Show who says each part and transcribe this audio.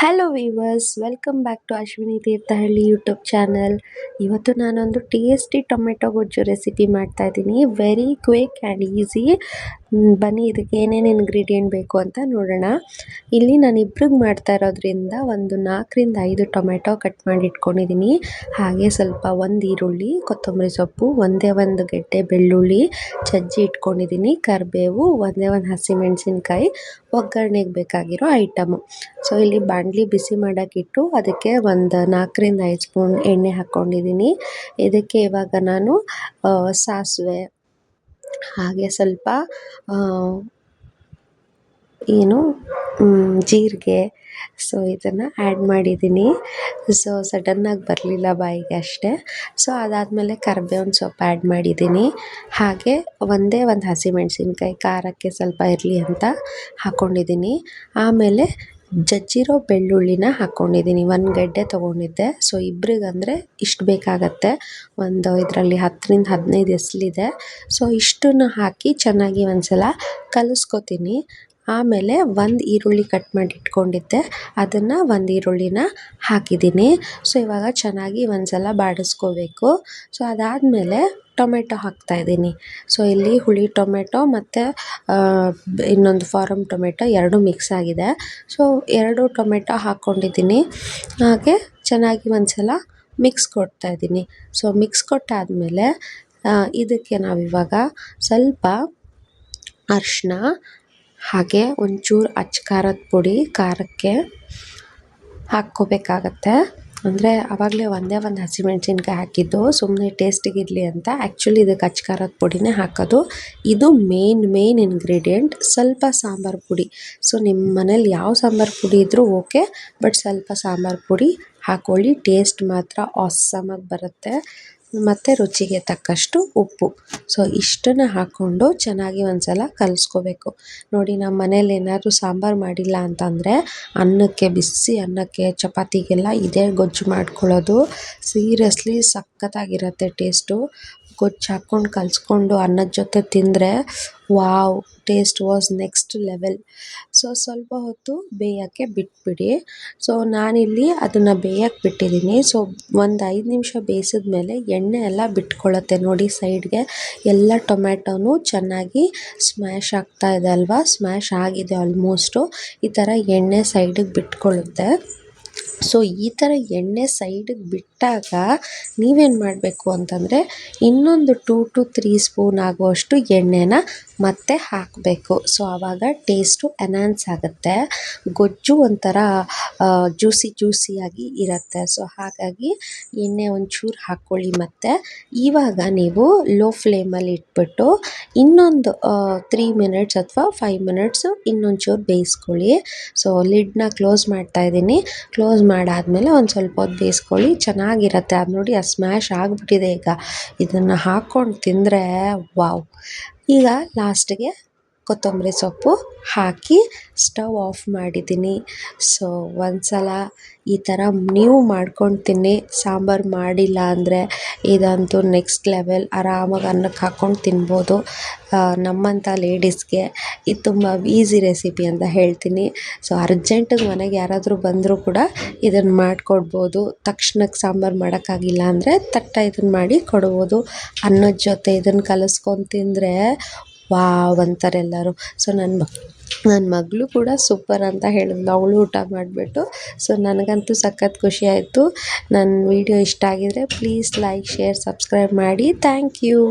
Speaker 1: Hello viewers, welcome back to Ashwini Thirthahalli YouTube channel. ಇವತ್ತು ನಾನೊಂದು tasty tomato ಗೊಜ್ಜು ರೆಸಿಪಿ ಮಾಡ್ತಾ ಇದ್ದೀನಿ. Very quick and easy. ಬನ್ನಿ ಇದಕ್ಕೆ ಏನೇನು ಇಂಗ್ರೀಡಿಯೆಂಟ್ ಬೇಕು ಅಂತ ನೋಡೋಣ. ಇಲ್ಲಿ ನಾನು ಇಬ್ರಿಗೆ ಮಾಡ್ತಾ ಇರೋದ್ರಿಂದ ಒಂದು 4ರಿಂದ 5 ಟೊಮೆಟೊ ಕಟ್ ಮಾಡಿ ಇಟ್ಕೊಂಡಿದ್ದೀನಿ. ಹಾಗೆ ಸ್ವಲ್ಪ ಒಂದು ಈರುಳ್ಳಿ, ಕೊತ್ತಂಬರಿ ಸೊಪ್ಪು, ಒಂದೇ ಒಂದು ಗೆಡ್ಡೆ ಬೆಳ್ಳುಳ್ಳಿ ಜಜ್ಜಿ ಇಟ್ಕೊಂಡಿದ್ದೀನಿ, ಕರಿಬೇವು, ಒಂದೇ ಒಂದು ಹಸಿಮೆಣಸಿನ್ಕಾಯಿ, ಒಗ್ಗರಣೆಗೆ ಬೇಕಾಗಿರೋ ಐಟಮು. ಸೊ ಇಲ್ಲಿ ಬಾಣಲಿ ಬಿಸಿ ಮಾಡೋಕ್ಕಿಟ್ಟು ಅದಕ್ಕೆ ಒಂದು 4ರಿಂದ 5 ಸ್ಪೂನ್ ಎಣ್ಣೆ ಹಾಕ್ಕೊಂಡಿದ್ದೀನಿ. ಇದಕ್ಕೆ ಇವಾಗ ನಾನು ಸಾಸಿವೆ, ಹಾಗೆ ಸ್ವಲ್ಪ ಜೀರಿಗೆ, ಸೊ ಇದನ್ನು ಆ್ಯಡ್ ಮಾಡಿದ್ದೀನಿ. ಸೊ ಸಡನ್ನಾಗಿ ಬರಲಿಲ್ಲ ಬಾಯಿಗೆ ಅಷ್ಟೇ. ಸೊ ಅದಾದಮೇಲೆ ಕರಿಬೇವಿನ ಸೊಪ್ಪು ಆ್ಯಡ್ ಮಾಡಿದ್ದೀನಿ. ಹಾಗೆ ಒಂದೇ ಒಂದು ಹಸಿಮೆಣಸಿನ್ಕಾಯಿ ಖಾರಕ್ಕೆ ಸ್ವಲ್ಪ ಇರಲಿ ಅಂತ ಹಾಕ್ಕೊಂಡಿದ್ದೀನಿ. ಆಮೇಲೆ ಜಜ್ಜಿರೋ ಬೆಳ್ಳುಳ್ಳಿನ ಹಾಕ್ಕೊಂಡಿದ್ದೀನಿ. ಒಂದು ಗೆಡ್ಡೆ ತೊಗೊಂಡಿದ್ದೆ. ಸೊ ಇಬ್ರಿಗಂದರೆ ಇಷ್ಟು ಬೇಕಾಗತ್ತೆ. ಒಂದು ಇದರಲ್ಲಿ 10ರಿಂದ 15 ಎಸಲಿದೆ. ಸೊ ಇಷ್ಟನ್ನು ಹಾಕಿ ಚೆನ್ನಾಗಿ ಒಂದ್ಸಲ ಕಲಿಸ್ಕೊತೀನಿ. ಆಮೇಲೆ ಒಂದು ಈರುಳ್ಳಿ ಕಟ್ ಮಾಡಿ ಇಟ್ಕೊಂಡಿದ್ದೆ, ಅದನ್ನು ಒಂದು ಈರುಳ್ಳಿನ ಹಾಕಿದ್ದೀನಿ. ಸೊ ಇವಾಗ ಚೆನ್ನಾಗಿ ಒಂದ್ಸಲ ಬಾಡಿಸ್ಕೋಬೇಕು. ಸೊ ಅದಾದಮೇಲೆ ಟೊಮೆಟೊ ಹಾಕ್ತಾಯಿದ್ದೀನಿ. ಸೊ ಇಲ್ಲಿ ಹುಳಿ ಟೊಮೆಟೊ ಮತ್ತು ಇನ್ನೊಂದು ಫಾರಮ್ ಟೊಮೆಟೊ ಎರಡು ಮಿಕ್ಸ್ ಆಗಿದೆ. ಸೊ 2 ಟೊಮೆಟೊ ಹಾಕ್ಕೊಂಡಿದ್ದೀನಿ. ಹಾಗೆ ಚೆನ್ನಾಗಿ ಒಂದ್ಸಲ ಮಿಕ್ಸ್ ಕೊಡ್ತಾಯಿದ್ದೀನಿ. ಸೊ ಮಿಕ್ಸ್ ಕೊಟ್ಟಾದಮೇಲೆ ಇದಕ್ಕೆ ನಾವಿವಾಗ ಸ್ವಲ್ಪ ಅರಿಶಿನ, ಹಾಗೆ ಒಂಚೂರು ಅಚ್ಚ ಖಾರದ ಪುಡಿ ಖಾರಕ್ಕೆ ಹಾಕ್ಕೋಬೇಕಾಗತ್ತೆ. ಅಂದರೆ ಆವಾಗಲೇ ಒಂದೇ ಒಂದು ಹಸಿಮೆಣ್ಸಿನ್ಕಾಯಿ ಹಾಕಿದ್ದು, ಸುಮ್ಮನೆ ಟೇಸ್ಟಿಗಿರಲಿ ಅಂತ. ಆ್ಯಕ್ಚುಲಿ ಇದಕ್ಕೆ ಅಚ್ಚ ಖಾರದ ಪುಡಿನೇ ಹಾಕೋದು. ಇದು ಮೇನ್ ಇಂಗ್ರೀಡಿಯೆಂಟ್. ಸ್ವಲ್ಪ ಸಾಂಬಾರು ಪುಡಿ. ಸೊ ನಿಮ್ಮ ಮನೇಲಿ ಯಾವ ಸಾಂಬಾರು ಪುಡಿ ಇದ್ದರೂ ಓಕೆ, ಬಟ್ ಸ್ವಲ್ಪ ಸಾಂಬಾರು ಪುಡಿ ಹಾಕ್ಕೊಳ್ಳಿ. ಟೇಸ್ಟ್ ಮಾತ್ರ ಆಸಮಾಗಿ ಬರುತ್ತೆ. ಮತ್ತು ರುಚಿಗೆ ತಕ್ಕಷ್ಟು ಉಪ್ಪು. ಸೊ ಇಷ್ಟನ್ನು ಹಾಕ್ಕೊಂಡು ಚೆನ್ನಾಗಿ ಒಂದ್ಸಲ ಕಲಿಸ್ಕೋಬೇಕು. ನೋಡಿ, ನಮ್ಮ ಮನೇಲಿ ಏನಾದರೂ ಸಾಂಬಾರು ಮಾಡಿಲ್ಲ ಅಂತಂದರೆ ಅನ್ನಕ್ಕೆ, ಬಿಸಿ ಅನ್ನಕ್ಕೆ, ಚಪಾತಿಗೆಲ್ಲ ಇದೇ ಗೊಜ್ಜು ಮಾಡ್ಕೊಳ್ಳೋದು. ಸೀರಿಯಸ್ಲಿ ಸಖತ್ತಾಗಿರುತ್ತೆ ಟೇಸ್ಟು. ಗೊಜ್ಜು ಹಾಕ್ಕೊಂಡು ಕಲಿಸ್ಕೊಂಡು ಅನ್ನದ ಜೊತೆ ತಿಂದರೆ wow, taste was next level. So ಸ್ವಲ್ಪ ಹೊತ್ತು ಬೇಯೋಕ್ಕೆ ಬಿಟ್ಬಿಡಿ. ಸೊ ನಾನಿಲ್ಲಿ ಅದನ್ನು ಬೇಯಕ್ಕೆ ಬಿಟ್ಟಿದ್ದೀನಿ. ಸೊ ಒಂದು 5 ನಿಮಿಷ ಬೇಯಿಸಿದ ಮೇಲೆ ಎಣ್ಣೆ ಎಲ್ಲ ಬಿಟ್ಕೊಳ್ಳುತ್ತೆ. ನೋಡಿ, ಸೈಡ್ಗೆ ಎಲ್ಲ ಟೊಮ್ಯಾಟೊನೂ ಚೆನ್ನಾಗಿ ಸ್ಮ್ಯಾಶ್ ಆಗ್ತಾ ಇದೆ ಅಲ್ವಾ? ಸ್ಮ್ಯಾಶ್ ಆಗಿದೆ ಆಲ್ಮೋಸ್ಟು. ಈ ಥರ ಎಣ್ಣೆ ಸೈಡಿಗೆ ಬಿಟ್ಕೊಳ್ಳುತ್ತೆ. ಸೊ ಈ ಥರ ಎಣ್ಣೆ ಸೈಡಿಗೆ ಬಿಟ್ಟಾಗ ನೀವೇನು ಮಾಡಬೇಕು ಅಂತಂದರೆ ಇನ್ನೊಂದು 2 to 3 ಸ್ಪೂನ್ ಆಗುವಷ್ಟು ಎಣ್ಣೆನ ಮತ್ತೆ ಹಾಕಬೇಕು. ಸೊ ಆವಾಗ ಟೇಸ್ಟು ಎನ್ಹಾನ್ಸ್ ಆಗುತ್ತೆ. ಗೊಜ್ಜು ಒಂಥರ ಜ್ಯೂಸಿಯಾಗಿ ಇರುತ್ತೆ. ಸೊ ಹಾಗಾಗಿ ಎಣ್ಣೆ ಒಂಚೂರು ಹಾಕ್ಕೊಳ್ಳಿ. ಮತ್ತು ಇವಾಗ ನೀವು ಲೋ ಫ್ಲೇಮಲ್ಲಿ ಇಟ್ಬಿಟ್ಟು ಇನ್ನೊಂದು 3 ಮಿನಿಟ್ಸ್ ಅಥವಾ 5 ಮಿನಿಟ್ಸು ಇನ್ನೊಂಚೂರು ಬೇಯಿಸ್ಕೊಳ್ಳಿ. ಸೊ ಲಿಡ್ನ ಕ್ಲೋಸ್ ಮಾಡ್ತಾಯಿದ್ದೀನಿ. ಕ್ಲೋಸ್ ಮಾಡಾದಮೇಲೆ ಒಂದು ಸ್ವಲ್ಪ ಹೊತ್ತು ಬೇಯಿಸ್ಕೊಳ್ಳಿ, ಚೆನ್ನಾಗಿರುತ್ತೆ. ಅದು ನೋಡಿ, ಅದು ಸ್ಮ್ಯಾಶ್ ಆಗಿಬಿಟ್ಟಿದೆ. ಈಗ ಇದನ್ನು ಹಾಕ್ಕೊಂಡು ತಿಂದರೆ ವಾವ್. ಈಗ ಲಾಸ್ಟಿಗೆ ಕೊತ್ತಂಬರಿ ಸೊಪ್ಪು ಹಾಕಿ ಸ್ಟವ್ ಆಫ್ ಮಾಡಿದ್ದೀನಿ. ಸೊ ಒಂದ್ಸಲ ಈ ಥರ ನೀವು ಮಾಡ್ಕೊಂಡು ತಿನ್ನಿ. ಸಾಂಬಾರು ಮಾಡಿಲ್ಲ ಅಂದರೆ ಇದಂತೂ ನೆಕ್ಸ್ಟ್ ಲೆವೆಲ್. ಆರಾಮಾಗಿ ಅನ್ನಕ್ಕೆ ಹಾಕ್ಕೊಂಡು ತಿನ್ಬೋದು. ನಮ್ಮಂಥ ಲೇಡೀಸ್ಗೆ ಇದು ತುಂಬ ಈಸಿ ರೆಸಿಪಿ ಅಂತ ಹೇಳ್ತೀನಿ. ಸೊ ಅರ್ಜೆಂಟಿಗೆ ಮನೆಗೆ ಯಾರಾದರೂ ಬಂದರೂ ಕೂಡ ಇದನ್ನು ಮಾಡಿಕೊಡ್ಬೋದು. ತಕ್ಷಣಕ್ಕೆ ಸಾಂಬಾರು ಮಾಡೋಕ್ಕಾಗಿಲ್ಲ ಅಂದರೆ ಇದನ್ನು ಮಾಡಿ ಕೊಡ್ಬೋದು. ಅನ್ನದ ಜೊತೆ ಇದನ್ನು ಕಲಿಸ್ಕೊಂಡು ತಿಂದರೆ ವಾವ್ ಅಂತಾರೆ ಎಲ್ಲರೂ. ಸೊ ನನ್ನ ಮಗಳು ಕೂಡ ಸೂಪರ್ ಅಂತ ಹೇಳಿದ್ಲು, ಅವಳು ಊಟ ಮಾಡಿಬಿಟ್ಟು. ಸೊ ನನಗಂತೂ ಸಖತ್ ಖುಷಿ ಆಯಿತು. ನನ್ನ ವಿಡಿಯೋ ಇಷ್ಟ ಆಗಿದರೆ ಪ್ಲೀಸ್ ಲೈಕ್, ಶೇರ್, ಸಬ್ಸ್ಕ್ರೈಬ್ ಮಾಡಿ. Thank you.